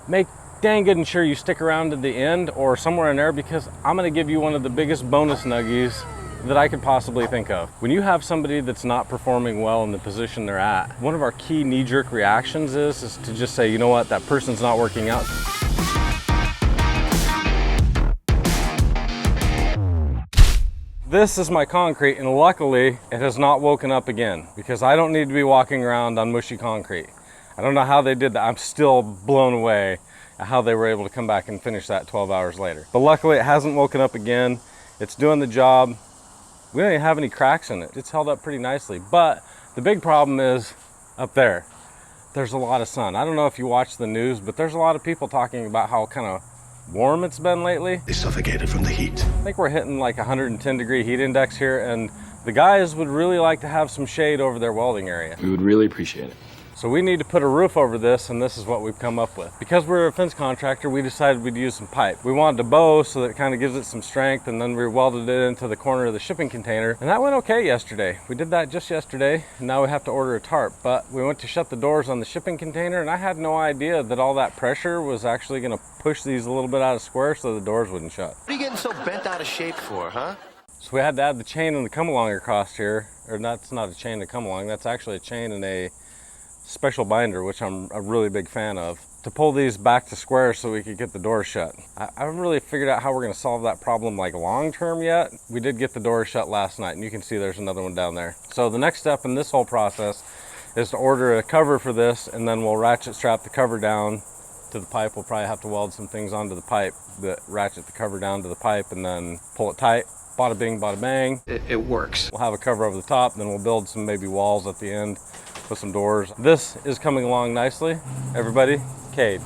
make dang good and sure you stick around to the end or somewhere in there, because I'm gonna give you one of the biggest bonus nuggies that I could possibly think of. When you have somebody that's not performing well in the position they're at, one of our key knee-jerk reactions is to just say, you know what, that person's not working out. This is my concrete, and luckily it has not woken up again, because I don't need to be walking around on mushy concrete. I don't know how they did that. I'm still blown away at how they were able to come back and finish that 12 hours later. But luckily it hasn't woken up again. It's doing the job. We don't even have any cracks in it. It's held up pretty nicely. But the big problem is up there. There's a lot of sun. I don't know if you watch the news, but there's a lot of people talking about how kind of warm it's been lately. They suffocated from the heat. I think we're hitting like 110 degree heat index here, and the guys would really like to have some shade over their welding area. We would really appreciate it. So we need to put a roof over this, and this is what we've come up with. Because we're a fence contractor, we decided we'd use some pipe. We wanted to bow so that it kind of gives it some strength, and then we welded it into the corner of the shipping container. And that went okay yesterday. We did that just yesterday, and now we have to order a tarp. But we went to shut the doors on the shipping container, and I had no idea that all that pressure was actually gonna push these a little bit out of square so the doors wouldn't shut. What are you getting so bent out of shape for, huh? So we had to add the chain and the come along across here. Or that's not a chain to come along, that's actually a chain and a special binder, which I'm a really big fan of, to pull these back to square so we could get the door shut. I haven't really figured out how we're gonna solve that problem like long term yet. We did get the door shut last night, and you can see there's another one down there. So the next step in this whole process is to order a cover for this, and then we'll ratchet strap the cover down to the pipe. We'll probably have to weld some things onto the pipe that ratchet the cover down to the pipe and then pull it tight. Bada bing, bada bang. It works. We'll have a cover over the top, then we'll build some maybe walls at the end with some doors. This is coming along nicely. Everybody, Cade.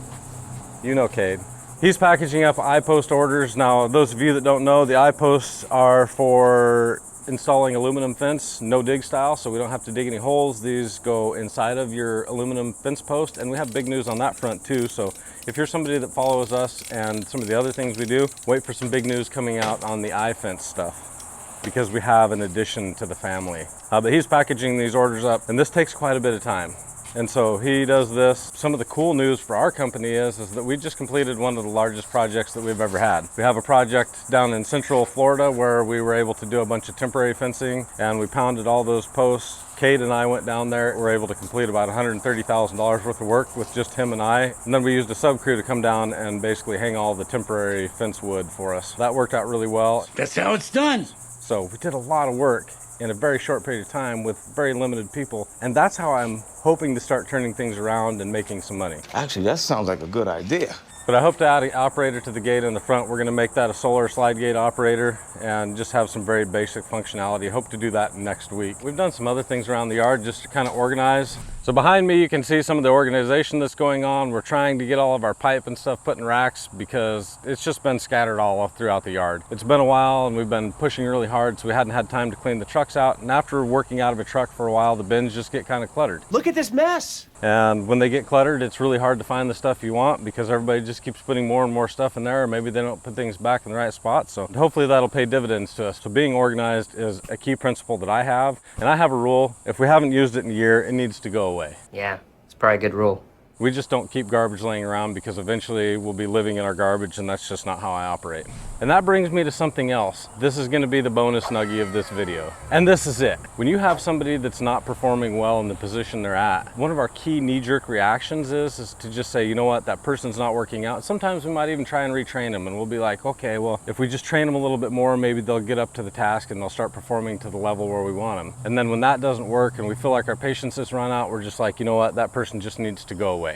You know Cade. He's packaging up I-post orders. Now, those of you that don't know, the I-posts are for installing aluminum fence, no dig style, so we don't have to dig any holes. These go inside of your aluminum fence post, and we have big news on that front too. So if you're somebody that follows us and some of the other things we do, wait for some big news coming out on the I-fence stuff, because we have an addition to the family. But he's packaging these orders up, and this takes quite a bit of time. And so he does this. Some of the cool news for our company is that we just completed one of the largest projects that we've ever had. We have a project down in Central Florida where we were able to do a bunch of temporary fencing, and we pounded all those posts. Kate and I went down there. We were able to complete about $130,000 worth of work with just him and I. And then we used a sub crew to come down and basically hang all the temporary fence wood for us. That worked out really well. That's how it's done. So we did a lot of work in a very short period of time with very limited people. And that's how I'm hoping to start turning things around and making some money. Actually, that sounds like a good idea. But I hope to add an operator to the gate in the front. We're gonna make that a solar slide gate operator and just have some very basic functionality. Hope to do that next week. We've done some other things around the yard just to kind of organize. So behind me, you can see some of the organization that's going on. We're trying to get all of our pipe and stuff put in racks because it's just been scattered all throughout the yard. It's been a while, and we've been pushing really hard, so we hadn't had time to clean the trucks out. And after working out of a truck for a while, the bins just get kind of cluttered. Look at this mess. And when they get cluttered, it's really hard to find the stuff you want because everybody just keeps putting more and more stuff in there, or maybe they don't put things back in the right spot. So hopefully that'll pay dividends to us. So being organized is a key principle that I have. And I have a rule: if we haven't used it in a year, it needs to go away. Yeah, it's probably a good rule. We just don't keep garbage laying around because eventually we'll be living in our garbage, and that's just not how I operate. And that brings me to something else. This is gonna be the bonus nuggie of this video. And this is it. When you have somebody that's not performing well in the position they're at, one of our key knee-jerk reactions is to just say, you know what, that person's not working out. Sometimes we might even try and retrain them, and we'll be like, okay, well, if we just train them a little bit more, maybe they'll get up to the task and they'll start performing to the level where we want them. And then when that doesn't work and we feel like our patience has run out, we're just like, you know what, that person just needs to go away.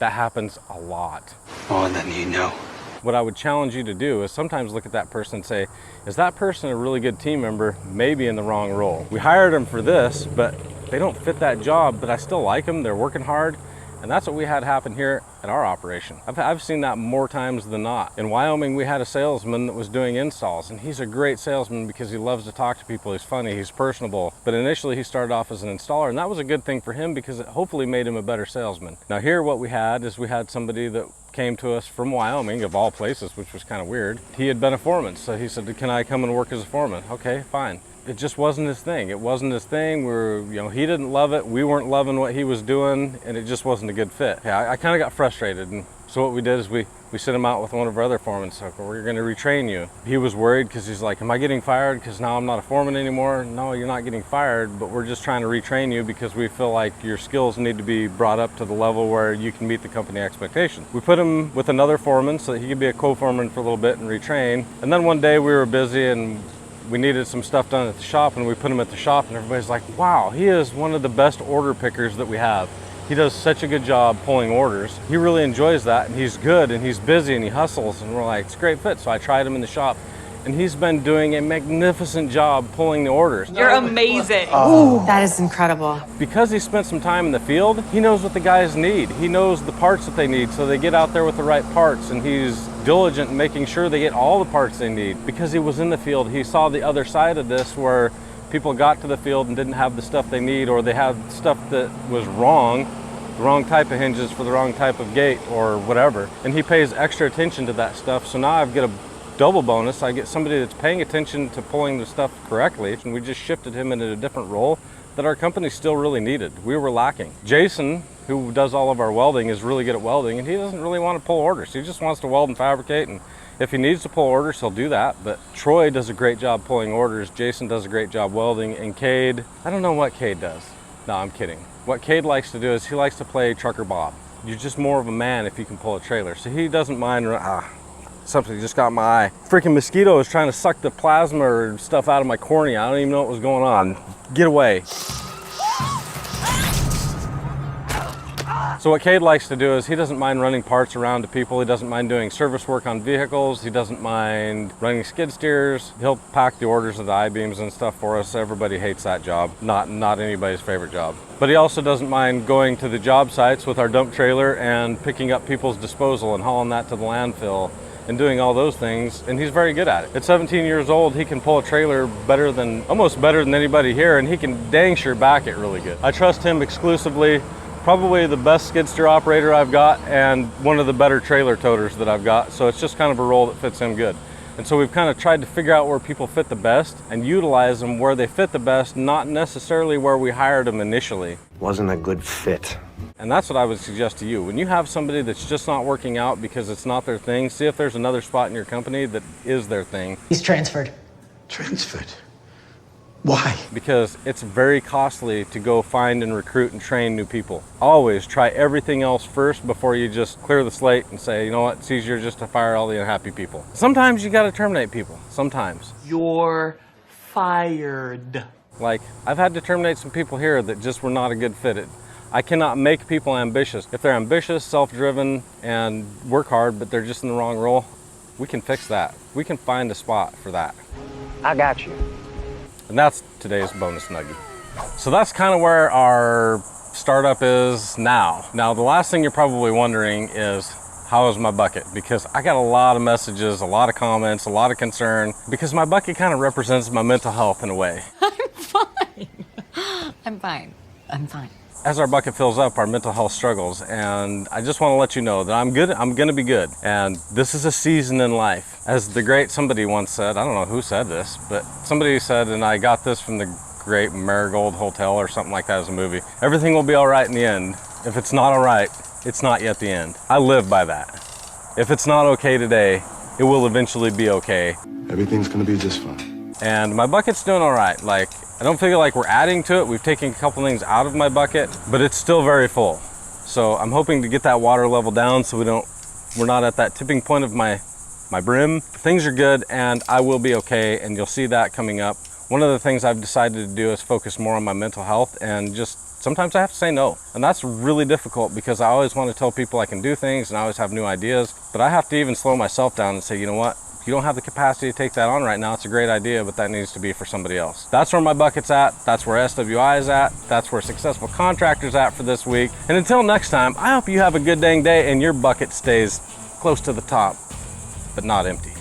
That happens a lot. More than you know. What I would challenge you to do is sometimes look at that person and say, is that person a really good team member, maybe in the wrong role? We hired them for this, but they don't fit that job, but I still like them, they're working hard. And that's what we had happen here at our operation. I've seen that more times than not. In Wyoming, we had a salesman that was doing installs, and he's a great salesman because he loves to talk to people. He's funny, he's personable. But initially he started off as an installer, and that was a good thing for him because it hopefully made him a better salesman. Now here what we had is we had somebody that came to us from Wyoming, of all places, which was kind of weird. He had been a foreman, so he said, can I come and work as a foreman? Okay, fine. It just wasn't his thing. It wasn't his thing. He didn't love it. We weren't loving what he was doing, and it just wasn't a good fit. Yeah, I kind of got frustrated, and So what we did is we sent him out with one of our other foremen. So we're going to retrain you. He was worried because he's like, am I getting fired because now I'm not a foreman anymore? No, you're not getting fired, but we're just trying to retrain you because we feel like your skills need to be brought up to the level where you can meet the company expectations. We put him with another foreman so that he could be a co-foreman for a little bit and retrain. And then one day we were busy and we needed some stuff done at the shop, and we put him at the shop, and everybody's like, wow, he is one of the best order pickers that we have. He does such a good job pulling orders. He really enjoys that, and he's good, and he's busy, and he hustles, and we're like, it's a great fit. So I tried him in the shop, and he's been doing a magnificent job pulling the orders. You're amazing. That is incredible. Because he spent some time in the field, he knows what the guys need. He knows the parts that they need, so they get out there with the right parts, and he's diligent in making sure they get all the parts they need. Because he was in the field, he saw the other side of this where people got to the field and didn't have the stuff they need, or they had stuff that was wrong, the wrong type of hinges for the wrong type of gate or whatever. And he pays extra attention to that stuff. So now I get a double bonus. I get somebody that's paying attention to pulling the stuff correctly, and we just shifted him into a different role that our company still really needed. We were lacking. Jason, who does all of our welding, is really good at welding, and he doesn't really want to pull orders. He just wants to weld and fabricate, and if he needs to pull orders, he'll do that. But Troy does a great job pulling orders, Jason does a great job welding, and Cade, I don't know what Cade does. No, I'm kidding. What Cade likes to do is he likes to play Trucker Bob. You're just more of a man if you can pull a trailer. So he doesn't mind, something just got my eye. Freaking mosquito is trying to suck the plasma or stuff out of my cornea. I don't even know what was going on. Get away. So what Cade likes to do is he doesn't mind running parts around to people. He doesn't mind doing service work on vehicles. He doesn't mind running skid steers. He'll pack the orders of the I-beams and stuff for us. Everybody hates that job. Not anybody's favorite job. But he also doesn't mind going to the job sites with our dump trailer and picking up people's disposal and hauling that to the landfill and doing all those things, and he's very good at it. At 17 years old, he can pull a trailer almost better than anybody here, and he can dang sure back it really good. I trust him exclusively. Probably the best skid steer operator I've got and one of the better trailer toters that I've got. So it's just kind of a role that fits him good. And so we've kind of tried to figure out where people fit the best and utilize them where they fit the best, not necessarily where we hired them initially. Wasn't a good fit. And that's what I would suggest to you. When you have somebody that's just not working out because it's not their thing, see if there's another spot in your company that is their thing. He's transferred. Transferred? Why? Because it's very costly to go find and recruit and train new people. Always try everything else first before you just clear the slate and say, you know what, it's easier just to fire all the unhappy people. Sometimes you gotta terminate people, sometimes. You're fired. Like, I've had to terminate some people here that just were not a good fit. I cannot make people ambitious. If they're ambitious, self-driven, and work hard, but they're just in the wrong role, we can fix that. We can find a spot for that. I got you. And that's today's bonus nugget. So that's kind of where our startup is now. Now, the last thing you're probably wondering is, how is my bucket? Because I got a lot of messages, a lot of comments, a lot of concern, because my bucket kind of represents my mental health in a way. I'm fine. I'm fine. As our bucket fills up, our mental health struggles, and I just want to let you know that I'm good. I'm going to be good, and this is a season in life. As the great somebody once said, I don't know who said this, but somebody said, and I got this from the great Marigold Hotel or something like that as a movie, everything will be all right in the end. If it's not all right, it's not yet the end. I live by that. If it's not okay today, it will eventually be okay. Everything's gonna be just fine. And my bucket's doing all right. Like, I don't feel like we're adding to it. We've taken a couple things out of my bucket, but it's still very full. So I'm hoping to get that water level down so we're not at that tipping point of my brim. Things are good, and I will be okay, and you'll see that coming up. One of the things I've decided to do is focus more on my mental health, and just sometimes I have to say no. And that's really difficult because I always want to tell people I can do things and I always have new ideas, but I have to even slow myself down and say, you know what? You don't have the capacity to take that on right now. It's a great idea, but that needs to be for somebody else. That's where my bucket's at. That's where SWI is at. That's where Successful Contractor's at for this week. And until next time, I hope you have a good dang day and your bucket stays close to the top, but not empty.